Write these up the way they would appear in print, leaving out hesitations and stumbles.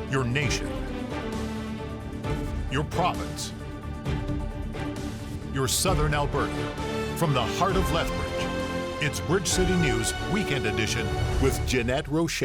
your nation, your province, your southern Alberta. From the heart of Lethbridge, it's Bridge City News Weekend Edition with Jeanette Roche.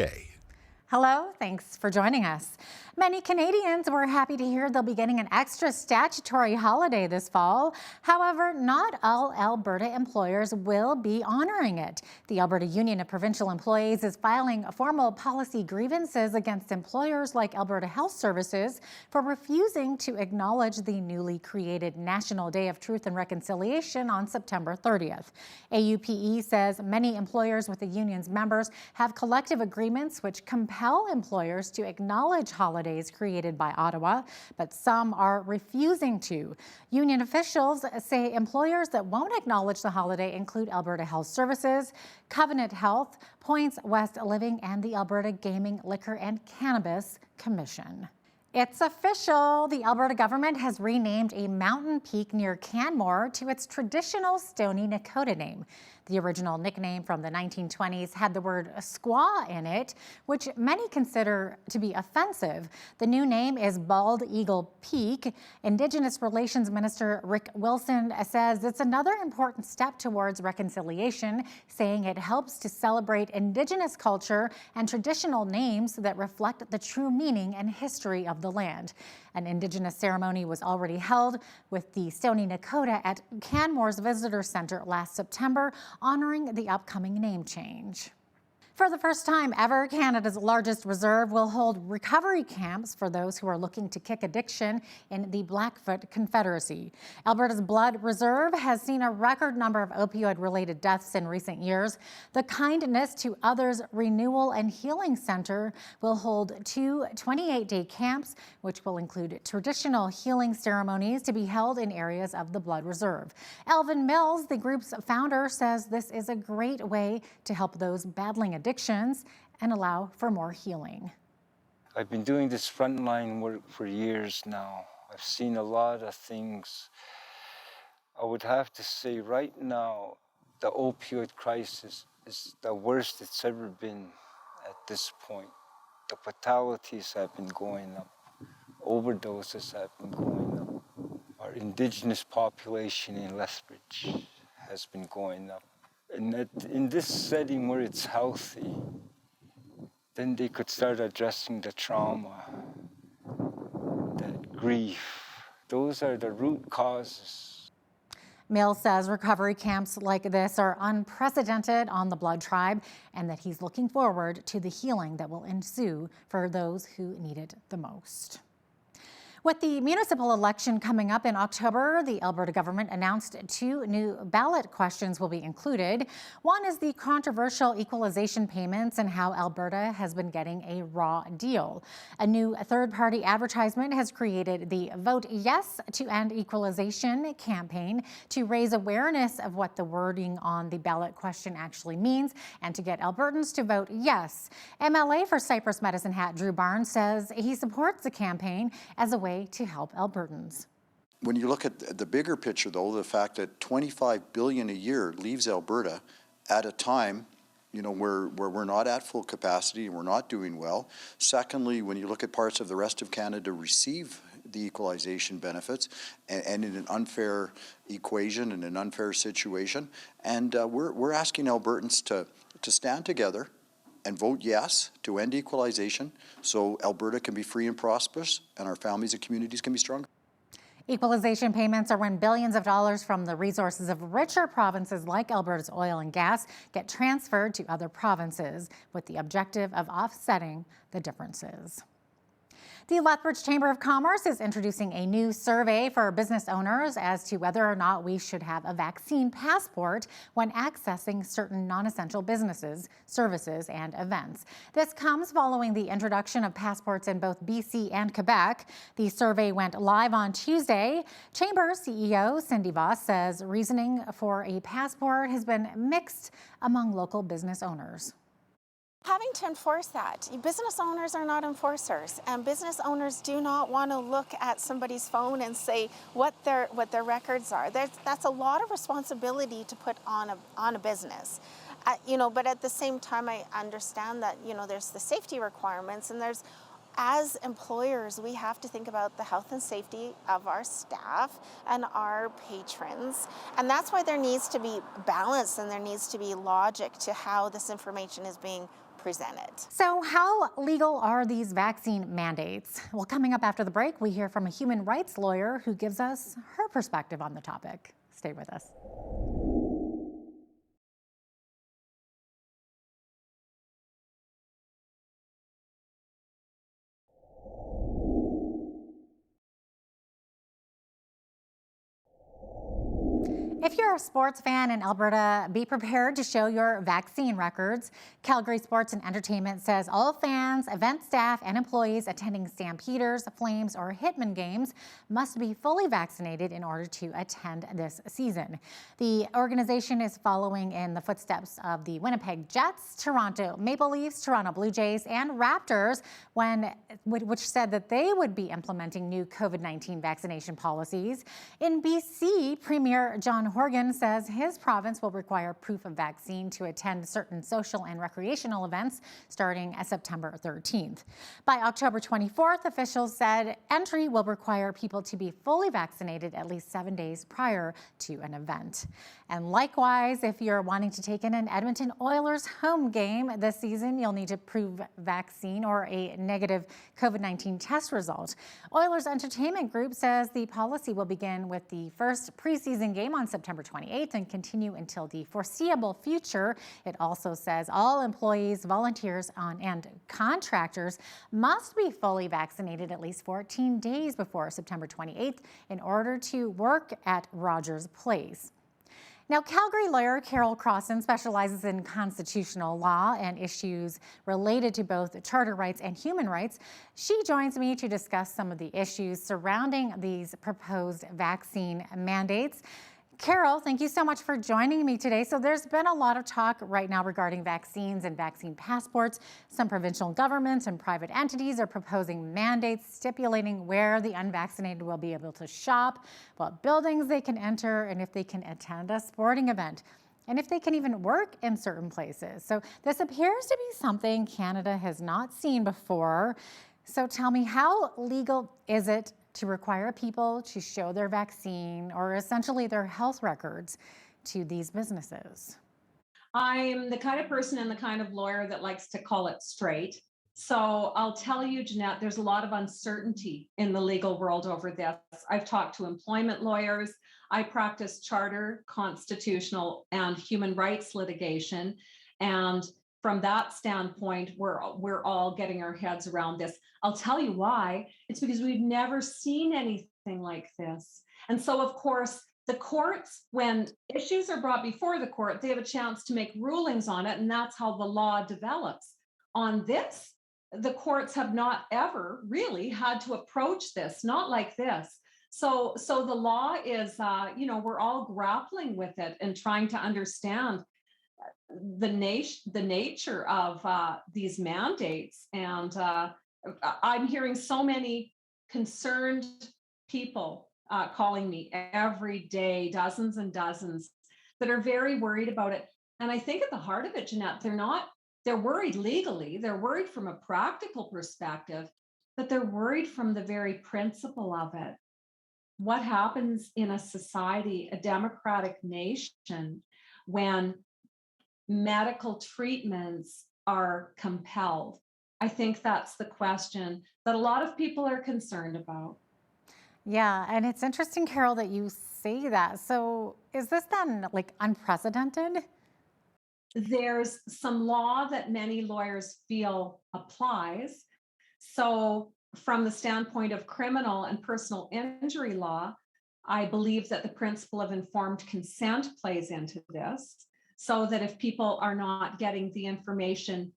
Hello, thanks for joining us. Many Canadians were happy to hear they'll be getting an extra statutory holiday this fall. However, not all Alberta employers will be honoring it. The Alberta Union of Provincial Employees is filing formal policy grievances against employers like Alberta Health Services for refusing to acknowledge the newly created National Day of Truth and Reconciliation on September 30th. AUPE says many employers with the union's members have collective agreements which compel employers to acknowledge holidays created by Ottawa, but some are refusing to. Union officials say employers that won't acknowledge the holiday include Alberta Health Services, Covenant Health, Points West Living, and the Alberta Gaming, Liquor and Cannabis Commission. It's official. The Alberta government has renamed a mountain peak near Canmore to its traditional Stoney Nakoda name. The original nickname from the 1920s had the word squaw in it, which many consider to be offensive. The new name is Bald Eagle Peak. Indigenous Relations Minister Rick Wilson says it's another important step towards reconciliation, saying it helps to celebrate Indigenous culture and traditional names that reflect the true meaning and history of the land. An Indigenous ceremony was already held with the Stoney Nakoda at Canmore's Visitor Centre last September, honoring the upcoming name change. For the first time ever, Canada's largest reserve will hold recovery camps for those who are looking to kick addiction in the Blackfoot Confederacy. Alberta's Blood Reserve has seen a record number of opioid-related deaths in recent years. The Kindness to Others Renewal and Healing Center will hold two 28-day camps, which will include traditional healing ceremonies to be held in areas of the Blood Reserve. Elvin Mills, the group's founder, says this is a great way to help those battling addictions and allow for more healing. I've been doing this frontline work for years now. I've seen a lot of things. I would have to say right now, the opioid crisis is the worst it's ever been at this point. The fatalities have been going up. Overdoses have been going up. Our Indigenous population in Lethbridge has been going up. And in this setting where it's healthy, then they could start addressing the trauma, the grief. Those are the root causes. Mills says recovery camps like this are unprecedented on the Blood Tribe and that he's looking forward to the healing that will ensue for those who need it the most. With the municipal election coming up in October, the Alberta government announced two new ballot questions will be included. One is the controversial equalization payments and how Alberta has been getting a raw deal. A new third-party advertisement has created the Vote Yes to End Equalization campaign to raise awareness of what the wording on the ballot question actually means and to get Albertans to vote yes. MLA for Cypress Medicine Hat Drew Barnes says he supports the campaign as a way to help Albertans. When you look at the bigger picture, though, the fact that $25 billion a year leaves Alberta at a time, where we're not at full capacity and we're not doing well. Secondly, when you look at parts of the rest of Canada receive the equalization benefits and in an unfair equation, in an unfair situation, and we're asking Albertans to stand together and vote yes to end equalization so Alberta can be free and prosperous and our families and communities can be stronger. Equalization payments are when billions of dollars from the resources of richer provinces like Alberta's oil and gas get transferred to other provinces with the objective of offsetting the differences. The Lethbridge Chamber of Commerce is introducing a new survey for business owners as to whether or not we should have a vaccine passport when accessing certain non-essential businesses, services, and events. This comes following the introduction of passports in both BC and Quebec. The survey went live on Tuesday. Chamber CEO Cindy Voss says reasoning for a passport has been mixed among local business owners. Having to enforce that. Business owners are not enforcers, and business owners do not want to look at somebody's phone and say what their records are. That's a lot of responsibility to put on a business. But at the same time, I understand that there's the safety requirements, and there's as employers, we have to think about the health and safety of our staff and our patrons. And that's why there needs to be balance and there needs to be logic to how this information is being presented. So how legal are these vaccine mandates? Well, coming up after the break, we hear from a human rights lawyer who gives us her perspective on the topic. Stay with us. If you're a sports fan in Alberta, be prepared to show your vaccine records. Calgary Sports and Entertainment says all fans, event staff, and employees attending Stampeders, Flames, or Hitmen games must be fully vaccinated in order to attend this season. The organization is following in the footsteps of the Winnipeg Jets, Toronto Maple Leafs, Toronto Blue Jays, and Raptors, which said that they would be implementing new COVID-19 vaccination policies. In BC, Premier John Horgan says his province will require proof of vaccine to attend certain social and recreational events starting September 13th. By October 24th, officials said entry will require people to be fully vaccinated at least 7 days prior to an event. And likewise, if you're wanting to take in an Edmonton Oilers home game this season, you'll need to prove vaccine or a negative COVID-19 test result. Oilers Entertainment Group says the policy will begin with the first preseason game on September 28th and continue until the foreseeable future. It also says all employees, volunteers, and contractors must be fully vaccinated at least 14 days before September 28th in order to work at Rogers Place. Now, Calgary lawyer Carol Crossan specializes in constitutional law and issues related to both charter rights and human rights. She joins me to discuss some of the issues surrounding these proposed vaccine mandates. Carol, thank you so much for joining me today. So there's been a lot of talk right now regarding vaccines and vaccine passports. Some provincial governments and private entities are proposing mandates stipulating where the unvaccinated will be able to shop, what buildings they can enter, and if they can attend a sporting event, and if they can even work in certain places. So this appears to be something Canada has not seen before. So tell me, how legal is it to require people to show their vaccine or essentially their health records to these businesses? I'm the kind of person and the kind of lawyer that likes to call it straight. So I'll tell you, Jeanette, there's a lot of uncertainty in the legal world over this. I've talked to employment lawyers. I practice charter, constitutional, and human rights litigation. And from that standpoint, we're all getting our heads around this. I'll tell you why. It's because we've never seen anything like this. And so, of course, the courts, when issues are brought before the court, they have a chance to make rulings on it, and that's how the law develops. On this, the courts have not ever really had to approach this, not like this. So the law is, we're all grappling with it and trying to understand the nature of these mandates. And I'm hearing so many concerned people calling me every day, dozens and dozens, that are very worried about it. And I think at the heart of it, Jeanette, they're worried legally, they're worried from a practical perspective, but they're worried from the very principle of it. What happens in a society, a democratic nation, when medical treatments are compelled? I think that's the question that a lot of people are concerned about. Yeah, and it's interesting, Carol, that you say that. So is this then like unprecedented? There's some law that many lawyers feel applies. So from the standpoint of criminal and personal injury law, I believe that the principle of informed consent plays into this, so that if people are not getting the information,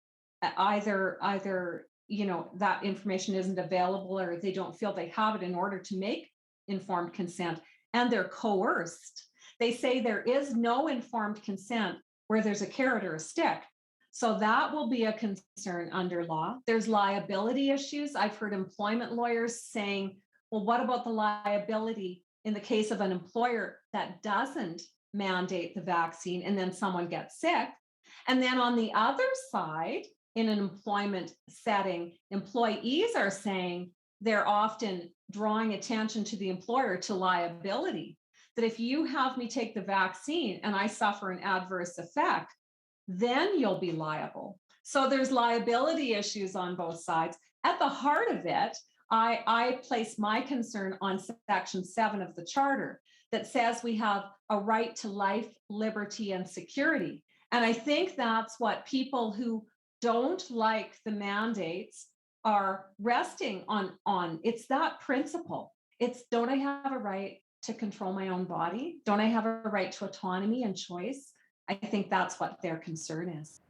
either that information isn't available or they don't feel they have it in order to make informed consent, and they're coerced. They say there is no informed consent where there's a carrot or a stick. So that will be a concern under law. There's liability issues. I've heard employment lawyers saying, well, what about the liability in the case of an employer that doesn't mandate the vaccine and then someone gets sick? And then on the other side, in an employment setting, employees are saying they're often drawing attention to the employer to liability. That if you have me take the vaccine and I suffer an adverse effect, then you'll be liable. So there's liability issues on both sides. At the heart of it, I place my concern on Section 7 of the Charter that says we have a right to life, liberty, and security. And I think that's what people who don't like the mandates are resting on. It's that principle. It's, don't I have a right to control my own body? Don't I have a right to autonomy and choice? I think that's what their concern is.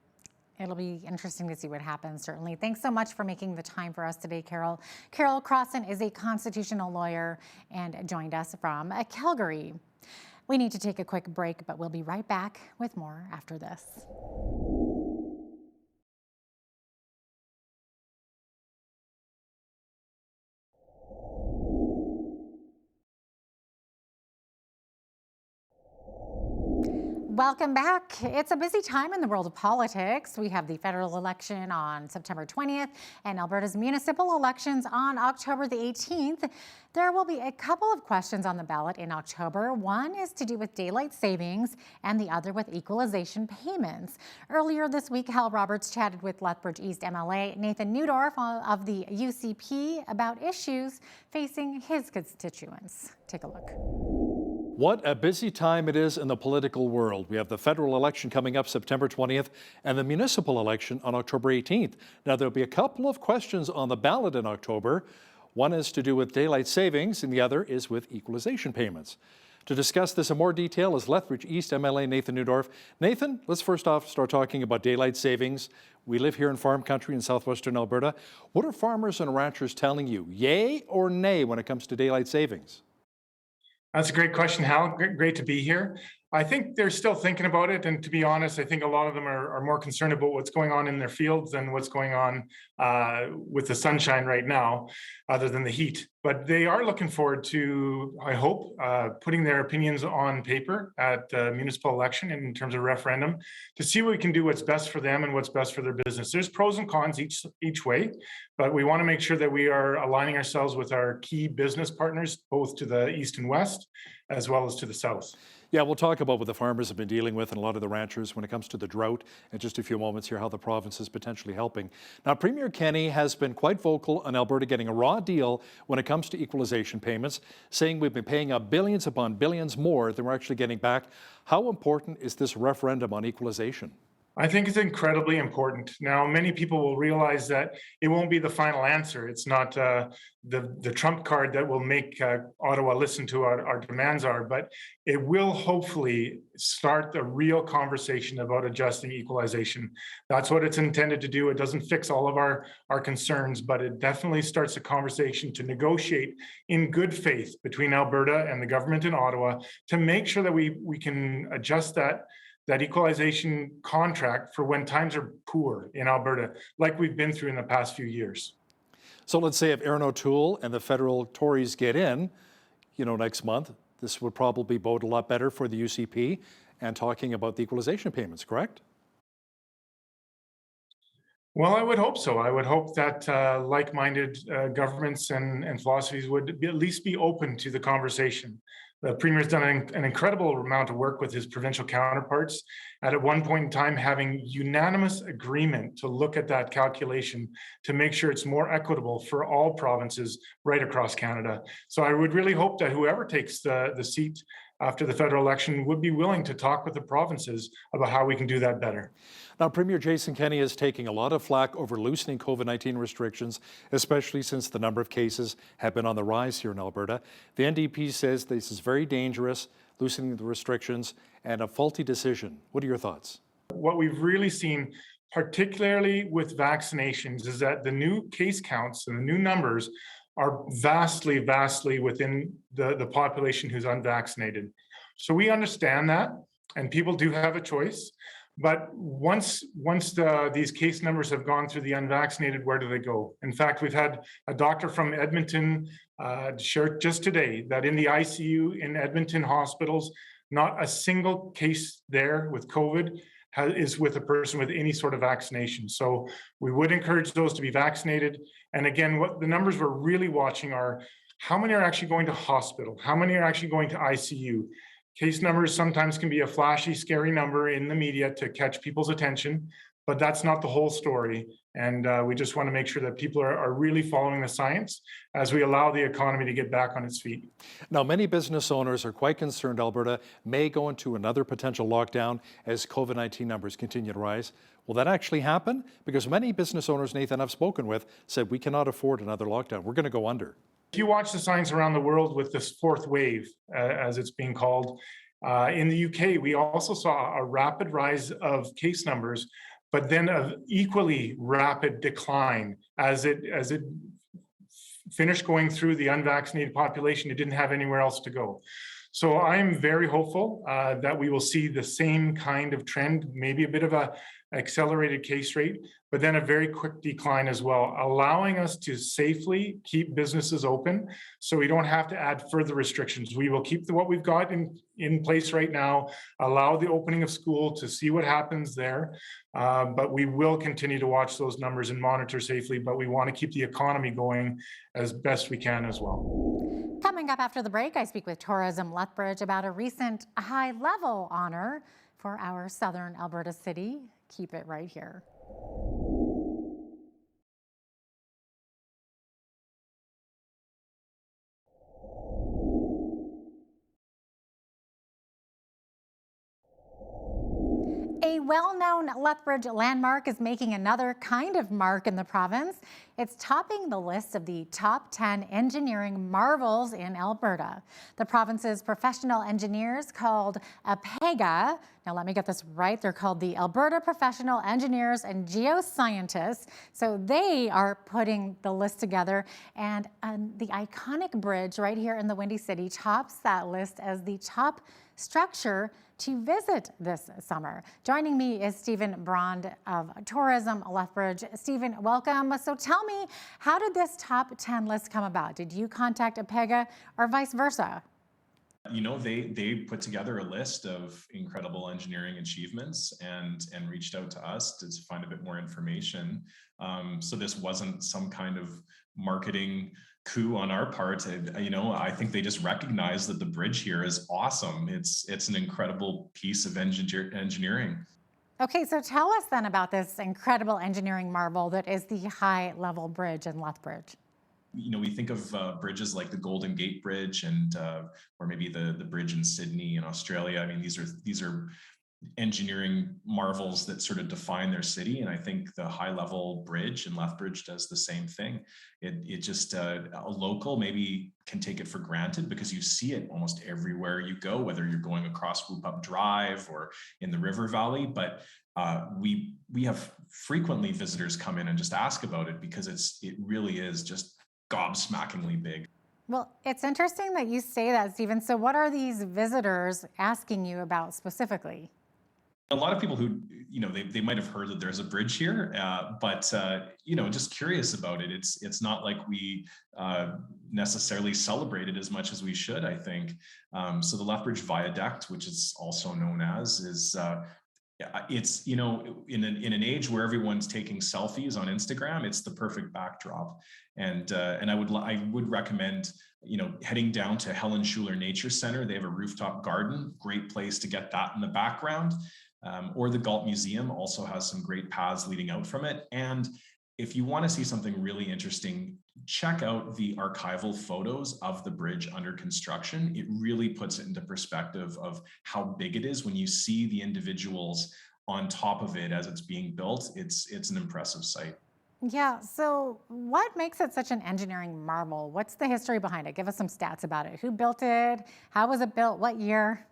It'll be interesting to see what happens, certainly. Thanks so much for making the time for us today, Carol. Carol Crossan is a constitutional lawyer and joined us from Calgary. We need to take a quick break, but we'll be right back with more after this. Welcome back. It's a busy time in the world of politics. We have the federal election on September 20th and Alberta's municipal elections on October the 18th. There will be a couple of questions on the ballot in October. One is to do with daylight savings and the other with equalization payments. Earlier this week, Hal Roberts chatted with Lethbridge East MLA Nathan Neudorf of the UCP about issues facing his constituents. Take a look. What a busy time it is in the political world. We have the federal election coming up September 20th and the municipal election on October 18th. Now, there'll be a couple of questions on the ballot in October. One is to do with daylight savings and the other is with equalization payments. To discuss this in more detail is Lethbridge East MLA Nathan Neudorf. Nathan, let's first off start talking about daylight savings. We live here in farm country in southwestern Alberta. What are farmers and ranchers telling you, yay or nay, when it comes to daylight savings? That's a great question, Hal. Great to be here. I think they're still thinking about it. And to be honest, I think a lot of them are more concerned about what's going on in their fields than what's going on with the sunshine right now, other than the heat. But they are looking forward to, I hope, putting their opinions on paper at the municipal election in terms of referendum to see what we can do, what's best for them and what's best for their business. There's pros and cons each way, but we want to make sure that we are aligning ourselves with our key business partners, both to the east and west, as well as to the south. Yeah, we'll talk about what the farmers have been dealing with and a lot of the ranchers when it comes to the drought in just a few moments here, how the province is potentially helping. Now, Premier Kenney has been quite vocal on Alberta getting a raw deal when it comes to equalization payments, saying we've been paying out billions upon billions more than we're actually getting back. How important is this referendum on equalization? I think it's incredibly important. Now, many people will realize that it won't be the final answer. It's not the trump card that will make Ottawa listen to our demands are, but it will hopefully start the real conversation about adjusting equalization. That's what it's intended to do. It doesn't fix all of our concerns, but it definitely starts a conversation to negotiate in good faith between Alberta and the government in Ottawa to make sure that we can adjust that equalization contract for when times are poor in Alberta, like we've been through in the past few years. So let's say if Erin O'Toole and the federal Tories get in, next month, this would probably bode a lot better for the UCP and talking about the equalization payments, correct? Well, I would hope so. I would hope that like-minded governments and philosophies would at least be open to the conversation. The Premier's done an incredible amount of work with his provincial counterparts, at one point in time having unanimous agreement to look at that calculation to make sure it's more equitable for all provinces right across Canada. So I would really hope that whoever takes the seat after the federal election would be willing to talk with the provinces about how we can do that better. Now, Premier Jason Kenney is taking a lot of flack over loosening COVID-19 restrictions, especially since the number of cases have been on the rise here in Alberta. The NDP says this is very dangerous, loosening the restrictions, and a faulty decision. What are your thoughts? What we've really seen, particularly with vaccinations, is that the new case counts and the new numbers are vastly within the population who's unvaccinated. So we understand that, and people do have a choice. But once these case numbers have gone through the unvaccinated, where do they go? In fact, we've had a doctor from Edmonton share just today that in the ICU in Edmonton hospitals, not a single case there with COVID is with a person with any sort of vaccination. So we would encourage those to be vaccinated. And again, what the numbers we're really watching are how many are actually going to hospital? How many are actually going to ICU? Case numbers sometimes can be a flashy, scary number in the media to catch people's attention, but that's not the whole story. And we just want to make sure that people are really following the science as we allow the economy to get back on its feet. Now, many business owners are quite concerned Alberta may go into another potential lockdown as COVID-19 numbers continue to rise. Will that actually happen? Because many business owners, Nathan, I've spoken with, said we cannot afford another lockdown. We're going to go under. If you watch the science around the world with this fourth wave, as it's being called, in the UK, we also saw a rapid rise of case numbers, but then an equally rapid decline as it finished going through the unvaccinated population. It didn't have anywhere else to go. So I'm very hopeful that we will see the same kind of trend, maybe a bit of a accelerated case rate, but then a very quick decline as well, allowing us to safely keep businesses open so we don't have to add further restrictions. We will keep what we've got in place right now, allow the opening of school to see what happens there, but we will continue to watch those numbers and monitor safely, but we want to keep the economy going as best we can as well. Coming up after the break, I speak with Tourism Lethbridge about a recent high-level honor for our southern Alberta city. Keep it right here. A well-known Lethbridge landmark is making another kind of mark in the province. It's topping the list of the top 10 engineering marvels in Alberta. The province's professional engineers called APEGA, now let me get this right, they're called the Alberta Professional Engineers and Geoscientists. So they are putting the list together, and the iconic bridge right here in the Windy City tops that list as the top structure to visit this summer. Joining me is Stephen Brond of Tourism Lethbridge. Stephen, welcome. So tell me, how did this top 10 list come about? Did you contact APEGA or vice versa? You know, they put together a list of incredible engineering achievements and reached out to us to find a bit more information. So this wasn't some kind of marketing coup on our part. I think they just recognized that the bridge here is awesome. It's an incredible piece of engineering. Okay, so tell us then about this incredible engineering marvel that is the high-level bridge in Lethbridge. You know, we think of bridges like the Golden Gate Bridge and or maybe the bridge in Sydney in Australia. I mean, these are engineering marvels that sort of define their city, and I think the high-level bridge in Lethbridge does the same thing. It just a local maybe can take it for granted because you see it almost everywhere you go, whether you're going across Whoop Up Drive or in the River Valley. But we have frequently visitors come in and just ask about it because it really is just gobsmackingly big. Well, it's interesting that you say that, Stephen. So what are these visitors asking you about specifically? A lot of people who, they might have heard that there's a bridge here, but just curious about it. It's not like we necessarily celebrate it as much as we should, I think. So the Lethbridge Viaduct, which is also known as, is it's, in an age where everyone's taking selfies on Instagram, it's the perfect backdrop. And I would recommend, heading down to Helen Schuler Nature Center. They have a rooftop garden, great place to get that in the background. Or the Galt Museum also has some great paths leading out from it. And if you want to see something really interesting, check out the archival photos of the bridge under construction. It really puts it into perspective of how big it is when you see the individuals on top of it as it's being built. It's an impressive sight. Yeah, so what makes it such an engineering marvel? What's the history behind it? Give us some stats about it. Who built it? How was it built? What year?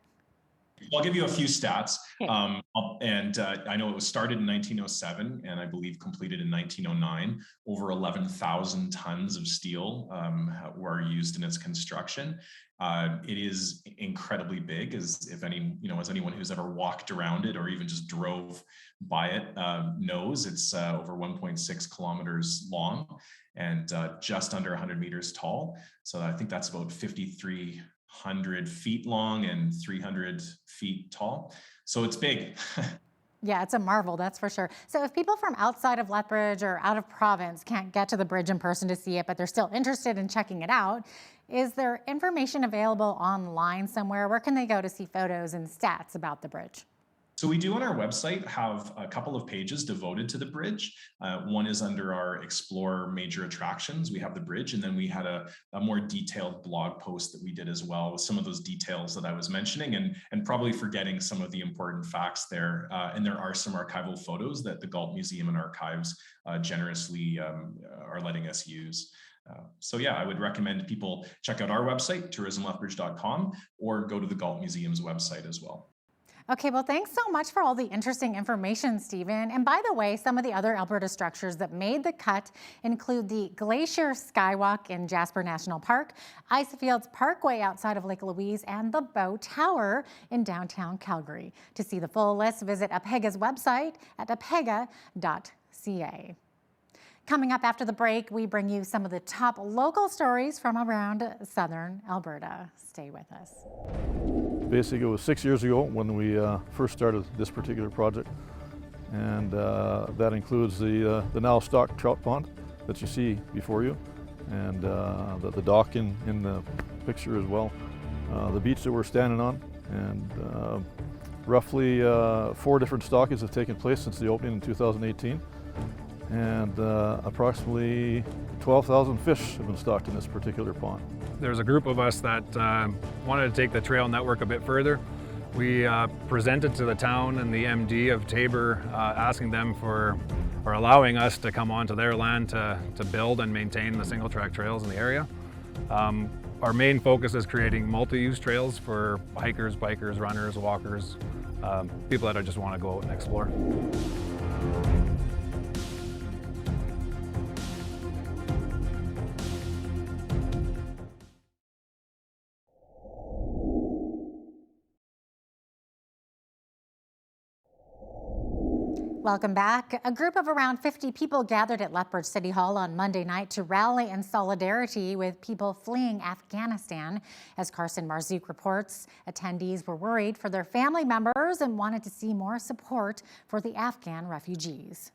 I'll give you a few stats. Okay. I know it was started in 1907 and I believe completed in 1909. Over 11,000 tons of steel were used in its construction. It is incredibly big, as anyone who's ever walked around it or even just drove by it knows. It's over 1.6 kilometers long and just under 100 meters tall. So I think that's about 5,300 feet long and 300 feet tall. So it's big. Yeah, it's a marvel, that's for sure. So if people from outside of Lethbridge or out of province can't get to the bridge in person to see it, but they're still interested in checking it out, is there information available online somewhere? Where can they go to see photos and stats about the bridge? So we do on our website have a couple of pages devoted to the bridge. One is under our Explore Major Attractions. We have the bridge, and then we had a more detailed blog post that we did as well with some of those details that I was mentioning, and probably forgetting some of the important facts there. And there are some archival photos that the Galt Museum and Archives generously are letting us use. So yeah, I would recommend people check out our website, tourismlethbridge.com, or go to the Galt Museum's website as well. Okay, well, thanks so much for all the interesting information, Stephen. And by the way, some of the other Alberta structures that made the cut include the Glacier Skywalk in Jasper National Park, Icefields Parkway outside of Lake Louise, and the Bow Tower in downtown Calgary. To see the full list, visit APEGA's website at apega.ca. Coming up after the break, we bring you some of the top local stories from around southern Alberta. Stay with us. Basically, it was 6 years ago when we first started this particular project, and that includes the now stocked trout pond that you see before you, and the dock in the picture as well, the beach that we're standing on, and roughly 4 different stockings have taken place since the opening in 2018, and approximately 12,000 fish have been stocked in this particular pond. There's a group of us that wanted to take the trail network a bit further. We presented to the town and the MD of Taber asking them for allowing us to come onto their land to build and maintain the single track trails in the area. Our main focus is creating multi-use trails for hikers, bikers, runners, walkers, people that just want to go out and explore. Welcome back. A group of around 50 people gathered at Lethbridge City Hall on Monday night to rally in solidarity with people fleeing Afghanistan. As Carson Marzouk reports, attendees were worried for their family members and wanted to see more support for the Afghan refugees.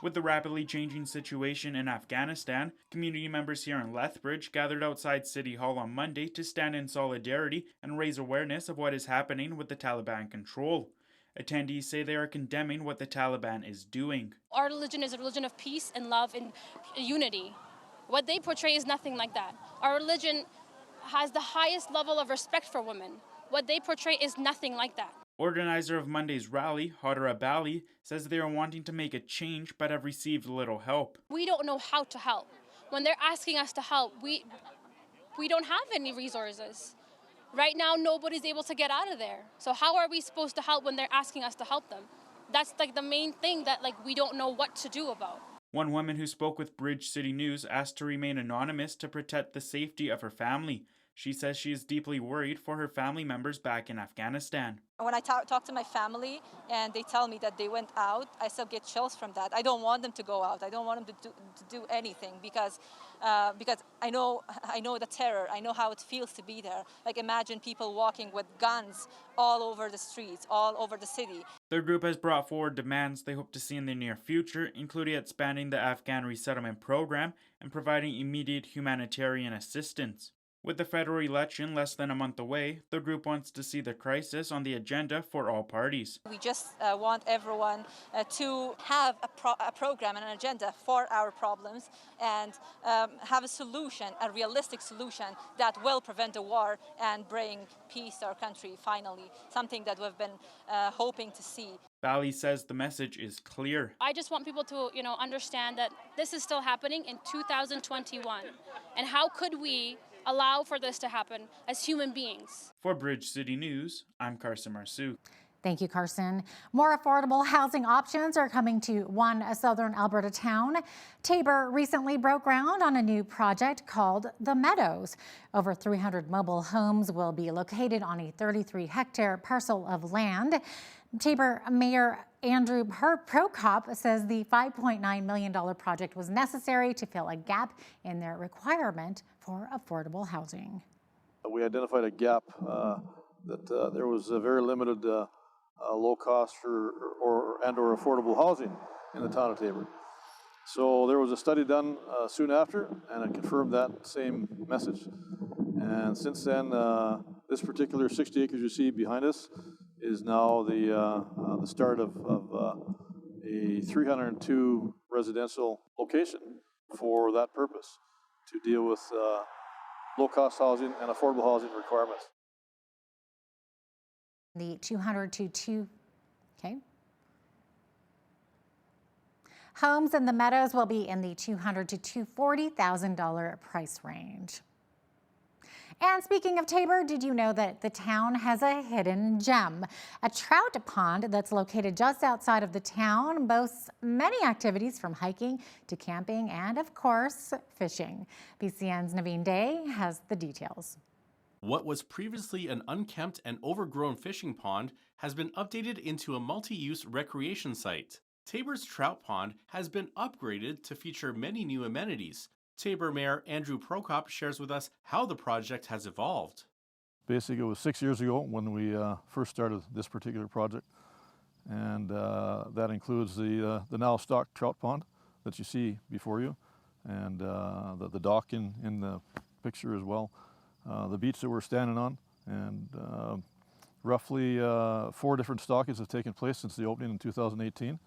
With the rapidly changing situation in Afghanistan, community members here in Lethbridge gathered outside City Hall on Monday to stand in solidarity and raise awareness of what is happening with the Taliban control. Attendees say they are condemning what the Taliban is doing. Our religion is a religion of peace and love and unity. What they portray is nothing like that. Our religion has the highest level of respect for women. What they portray is nothing like that. Organizer of Monday's rally, Hadra Bali, says they are wanting to make a change but have received little help. We don't know how to help. When they're asking us to help, we don't have any resources. Right now, nobody's able to get out of there. So how are we supposed to help when they're asking us to help them? That's like the main thing that we don't know what to do about. One woman who spoke with Bridge City News asked to remain anonymous to protect the safety of her family. She says she is deeply worried for her family members back in Afghanistan. When I talk to my family and they tell me that they went out, I still get chills from that. I don't want them to go out. I don't want them to do anything because I know the terror. I know how it feels to be there. Like, imagine people walking with guns all over the streets, all over the city. Their group has brought forward demands they hope to see in the near future, including expanding the Afghan resettlement program and providing immediate humanitarian assistance. With the federal election less than a month away, the group wants to see the crisis on the agenda for all parties. We just want everyone to have a program and an agenda for our problems and have a solution, a realistic solution that will prevent the war and bring peace to our country finally, something that we've been hoping to see. Bali says the message is clear. I just want people to, understand that this is still happening in 2021. And how could we allow for this to happen as human beings? For Bridge City News, I'm Carson Marzouk. Thank you, Carson. More affordable housing options are coming to one southern Alberta town. Taber recently broke ground on a new project called The Meadows. Over 300 mobile homes will be located on a 33-hectare parcel of land. Taber Mayor Andrew Prokop says the $5.9 million project was necessary to fill a gap in their requirement for affordable housing. We identified a gap that there was a very limited low cost or affordable housing in the town of Taber. So there was a study done soon after, and it confirmed that same message. And since then, this particular 60 acres you see behind us is now the start of a 302 residential location for that purpose, to deal with low-cost housing and affordable housing requirements. The 200 to 2, okay. Homes in the Meadows will be in the $200,000 to $240,000 price range. And speaking of Taber, did you know that the town has a hidden gem? A trout pond that's located just outside of the town boasts many activities from hiking to camping and, of course, fishing. BCN's Naveen Day has the details. What was previously an unkempt and overgrown fishing pond has been updated into a multi-use recreation site. Taber's trout pond has been upgraded to feature many new amenities. Taber Mayor Andrew Prokop shares with us how the project has evolved. Basically, it was 6 years ago when we first started this particular project, and that includes the now stocked trout pond that you see before you, and the dock in the picture as well, the beach that we're standing on, and roughly 4 different stockings have taken place since the opening in 2018,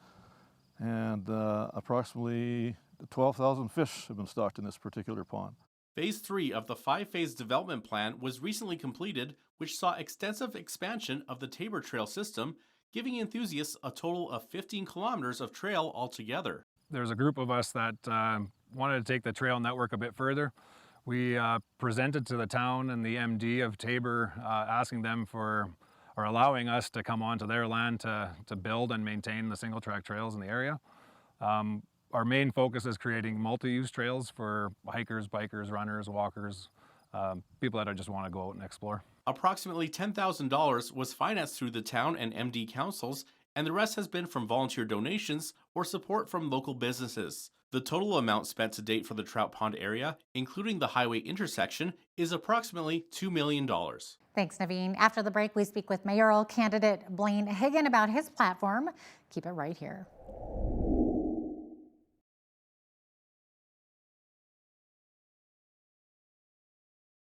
and approximately 12,000 fish have been stocked in this particular pond. Phase 3 of the 5-phase development plan was recently completed, which saw extensive expansion of the Taber Trail system, giving enthusiasts a total of 15 kilometers of trail altogether. There's a group of us that wanted to take the trail network a bit further. We presented to the town and the MD of Taber, asking them for, or allowing us to come onto their land to build and maintain the single track trails in the area. Our main focus is creating multi-use trails for hikers, bikers, runners, walkers, people that just want to go out and explore. Approximately $10,000 was financed through the town and MD councils, and the rest has been from volunteer donations or support from local businesses. The total amount spent to date for the Trout Pond area, including the highway intersection, is approximately $2 million. Thanks, Naveen. After the break, we speak with mayoral candidate Blaine Higgin about his platform. Keep it right here.